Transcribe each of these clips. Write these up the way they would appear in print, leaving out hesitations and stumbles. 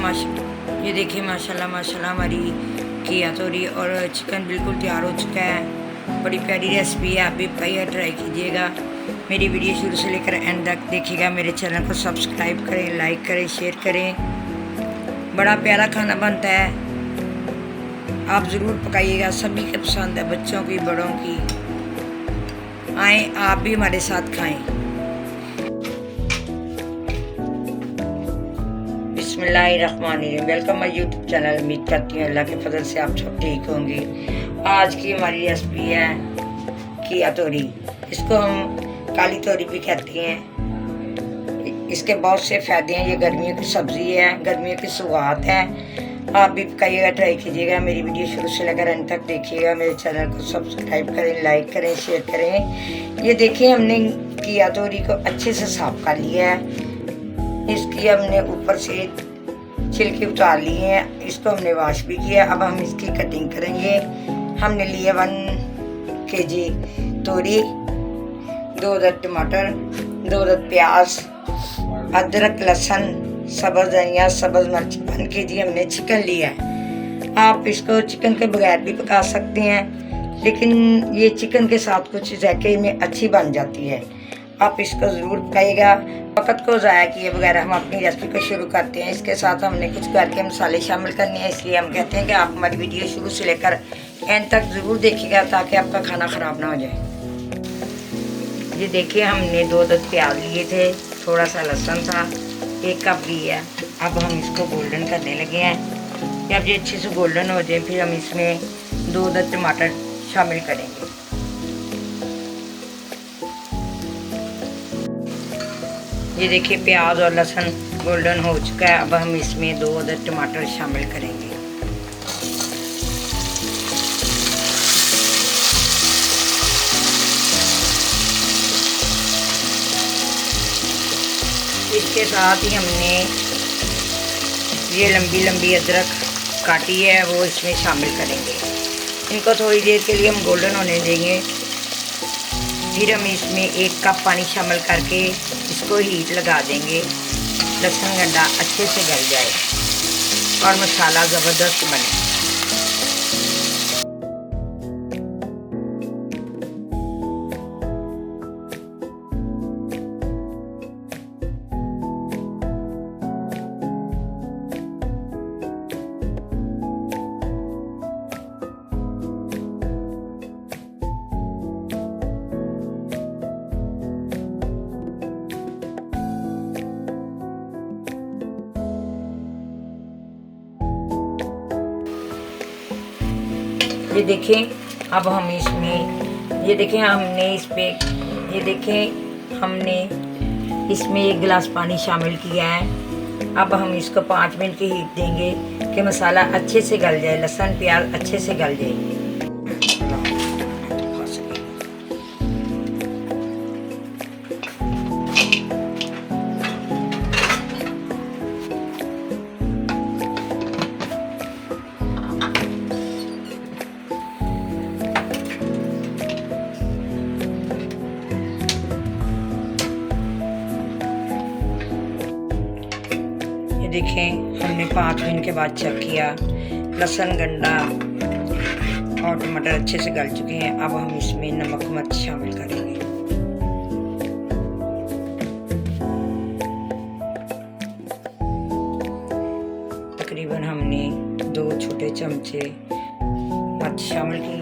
ये देखिए माशाल्लाह माशाल्लाह हमारी घिया तोरी और चिकन बिल्कुल तैयार हो चुका है। बड़ी प्यारी रेसिपी है, आप भी पाइए, ट्राई कीजिएगा। मेरी वीडियो शुरू से लेकर एंड तक देखिएगा। मेरे चैनल को सब्सक्राइब करें, लाइक करें, शेयर करें। बड़ा प्यारा खाना बनता है, आप ज़रूर पकाइएगा। सभी के पसंद है, बच्चों की, बड़ों की। आए आप भी हमारे साथ खाएं। बिस्मिल्लाहिर्रहमानिर्रहीम। Welcome my YouTube channel. उम्मीद करती हूँ अल्लाह के फजल से आप सब ठीक होंगे। आज की हमारी रेसिपी है घिया तोरी। इसको हम काली तोरी भी कहते हैं। इसके बहुत से फ़ायदे हैं। ये गर्मियों की सब्ज़ी है, गर्मियों की सौगात है। आप भी पकाइएगा, ट्राई कीजिएगा। मेरी वीडियो शुरू से लेकर अंत तक देखिएगा। मेरे चैनल को सब्सक्राइब करें, लाइक करें, शेयर करें। ये देखिए हमने घिया तोरी को अच्छे से साफ कर लिया है। इसकी हमने ऊपर से छिलके उतार लिए हैं। इसको हमने वॉश भी किया। अब हम इसकी कटिंग करेंगे। हमने लिए 1 kg तोरी, 2 अदद टमाटर, 2 अदद प्याज, अदरक, लहसुन, सब्ज़ धनिया, सब्ज़ मिर्च। 1 kg हमने चिकन लिया है। आप इसको चिकन के बगैर भी पका सकते हैं, लेकिन ये चिकन के साथ कुछ जायके में अच्छी बन जाती है। आप इसको ज़रूर पकाइएगा। वक़्त को ज़ाया किए बगैर हम अपनी रेसिपी को शुरू करते हैं। इसके साथ हमने कुछ घर के मसाले शामिल करने हैं, इसलिए हम कहते हैं कि आप हमारी वीडियो शुरू से लेकर एंड तक ज़रूर देखिएगा, ताकि आपका खाना ख़राब ना हो जाए। ये देखिए हमने 2 अदद प्याज लिए थे, थोड़ा सा लहसुन था, 1 कप लिया। अब हम इसको गोल्डन करने लगे हैं। जब ये अच्छे से गोल्डन हो जाए, फिर हम इसमें 2 अदद टमाटर शामिल करेंगे। ये देखिए प्याज और लहसुन गोल्डन हो चुका है। अब हम इसमें 2 अदद टमाटर शामिल करेंगे। इसके साथ ही हमने ये लंबी लंबी अदरक काटी है, वो इसमें शामिल करेंगे। इनको थोड़ी देर के लिए हम गोल्डन होने देंगे। फिर हम इसमें 1 कप पानी शामिल करके इसको हीट लगा देंगे। लहसुन गंडा अच्छे से गल जाए और मसाला ज़बरदस्त बने। ये देखें अब हम इसमें ये देखें हमने इसमें 1 गिलास पानी शामिल किया है। अब हम इसको 5 मिनट की हीट देंगे कि मसाला अच्छे से गल जाए, लहसुन प्याज अच्छे से गल जाए। देखें हमने 5 मिनट के बाद चेक किया, लहसुन गंडा और टमाटर अच्छे से गल चुके हैं। अब हम इसमें नमक मिर्च शामिल करेंगे। तकरीबन हमने 2 छोटे चमचे मिर्च शामिल की।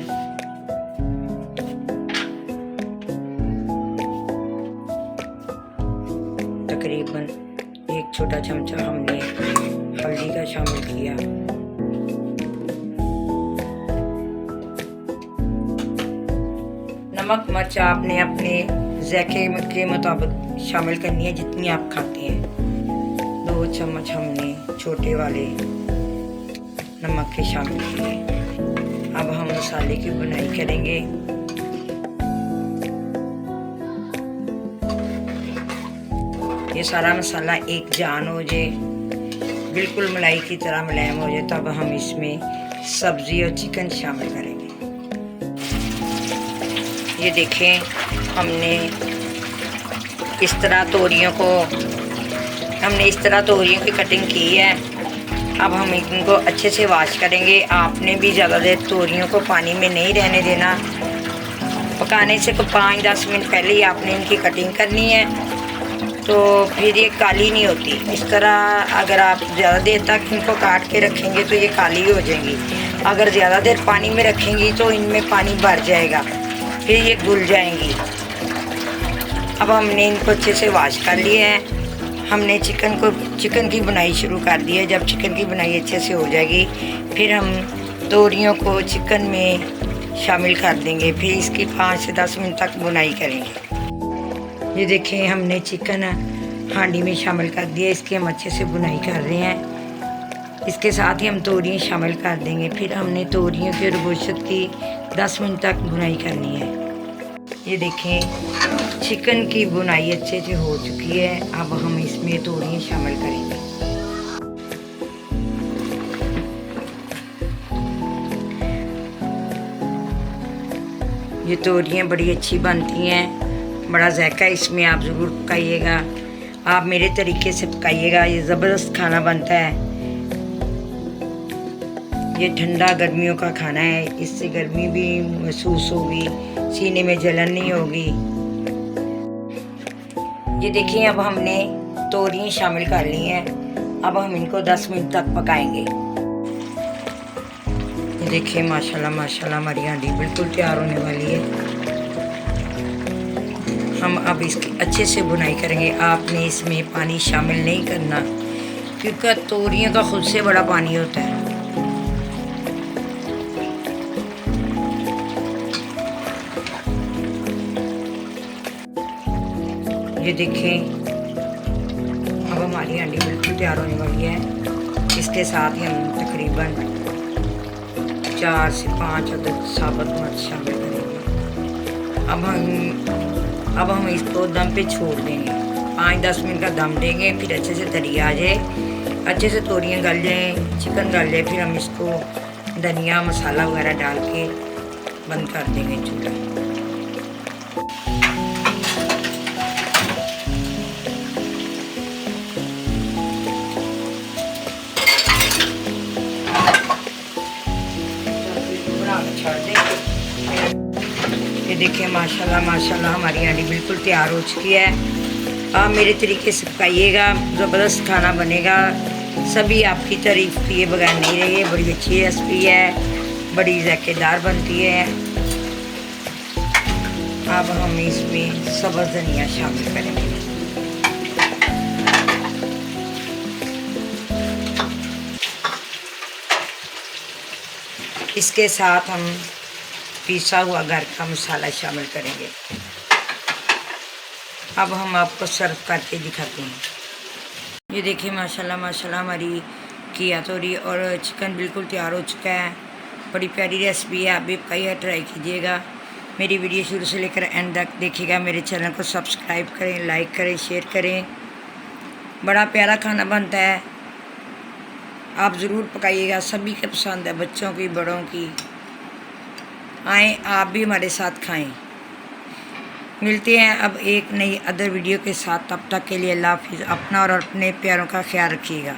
तकरीबन 1 छोटा चमचा हमने हल्दी का शामिल किया। नमक मिर्च आपने अपने जायके के मुताबिक शामिल करनी है, जितनी आप खाते हैं। 2 चम्मच हमने छोटे वाले नमक के शामिल किए। अब हम मसाले की बुनाई करेंगे। ये सारा मसाला एक जान हो जाए, बिल्कुल मलाई की तरह मुलायम हो जाए, तब हम इसमें सब्ज़ी और चिकन शामिल करेंगे। ये देखें हमने इस तरह तोरियों की कटिंग की है। अब हम इनको अच्छे से वॉश करेंगे। आपने भी ज़्यादा देर तोरियों को पानी में नहीं रहने देना। पकाने से 5-10 मिनट पहले ही आपने इनकी कटिंग करनी है, तो फिर ये काली नहीं होती। इस तरह अगर आप ज़्यादा देर तक इनको काट के रखेंगे तो ये काली हो जाएंगी। अगर ज़्यादा देर पानी में रखेंगी तो इनमें पानी भर जाएगा, फिर ये घुल जाएंगी। अब हमने इनको अच्छे से वॉश कर लिया है। हमने चिकन की बुनाई शुरू कर दी है। जब चिकन की बुनाई अच्छे से हो जाएगी फिर हम तोरियों को चिकन में शामिल कर देंगे। फिर इसकी 5 से 10 मिनट तक बुनाई करेंगे। ये देखें, हमने चिकन हांडी में शामिल कर दिया। इसकी हम अच्छे से बुनाई कर रहे हैं। इसके साथ ही हम तोरियाँ शामिल कर देंगे। फिर हमने तोरियों के और गोश्त की 10 मिनट तक बुनाई करनी है। ये देखें, चिकन की बुनाई अच्छे से हो चुकी है। अब हम इसमें तोरियाँ शामिल करेंगे। ये तोरियाँ बड़ी अच्छी बनती हैं, बड़ा जायका इसमें। आप ज़रूर पकाइएगा, आप मेरे तरीके से पकाइएगा। ये ज़बरदस्त खाना बनता है। ये ठंडा गर्मियों का खाना है, इससे गर्मी भी महसूस होगी, सीने में जलन नहीं होगी। ये देखिए, अब हमने तोरियाँ शामिल कर ली हैं। अब हम इनको 10 मिनट तक पकाएंगे। ये देखिए, माशाल्लाह माशाल्लाह हमारी हांडी बिल्कुल तैयार होने वाली है। हम अब इसकी अच्छे से बुनाई करेंगे। आपने इसमें पानी शामिल नहीं करना, क्योंकि तोरियों का खुद से बड़ा पानी होता है। ये देखें, अब हमारी हांडी बिल्कुल तैयार होने वाली है। इसके साथ ही हम तकरीबन 4 से 5 अदद साबुत मिर्च शामिल करेंगे। अब हम इसको दम पे छोड़ देंगे। 5-10 मिनट का दम देंगे, फिर अच्छे से तरी आ जाए, अच्छे से तोरियाँ गल जाएँ, चिकन गल जाए, फिर हम इसको धनिया मसाला वगैरह डाल के बंद कर देंगे चूल्हा। ये देखिए, माशाल्लाह माशाल्लाह हमारी हांडी बिल्कुल तैयार हो चुकी है। आप मेरे तरीके से पकाइएगा, ज़बरदस्त खाना बनेगा। सभी आपकी तारीफ़ किए बगैर नहीं रहिए। बड़ी अच्छी रेसिपी है, बड़ी ज़ायकेदार बनती है। अब हम इसमें सब्ज़ धनिया शामिल करेंगे। इसके साथ हम पिसा हुआ घर का मसाला शामिल करेंगे। अब हम आपको सर्व करके दिखाते हैं। ये देखिए, माशाल्लाह माशाल्लाह हमारी किया तोरी और चिकन बिल्कुल तैयार हो चुका है। बड़ी प्यारी रेसिपी है, आप भी पकाइए, ट्राई कीजिएगा। मेरी वीडियो शुरू से लेकर एंड तक देखिएगा। मेरे चैनल को सब्सक्राइब करें, लाइक करें, शेयर करें। बड़ा प्यारा खाना बनता है, आप ज़रूर पकाइएगा। सभी के पसंद है, बच्चों की, बड़ों की। आएँ, आप भी हमारे साथ खाएं। मिलते हैं अब एक नई अदर वीडियो के साथ। तब तक के लिए अल्लाह हाफिज़। अपना और अपने प्यारों का ख्याल रखिएगा।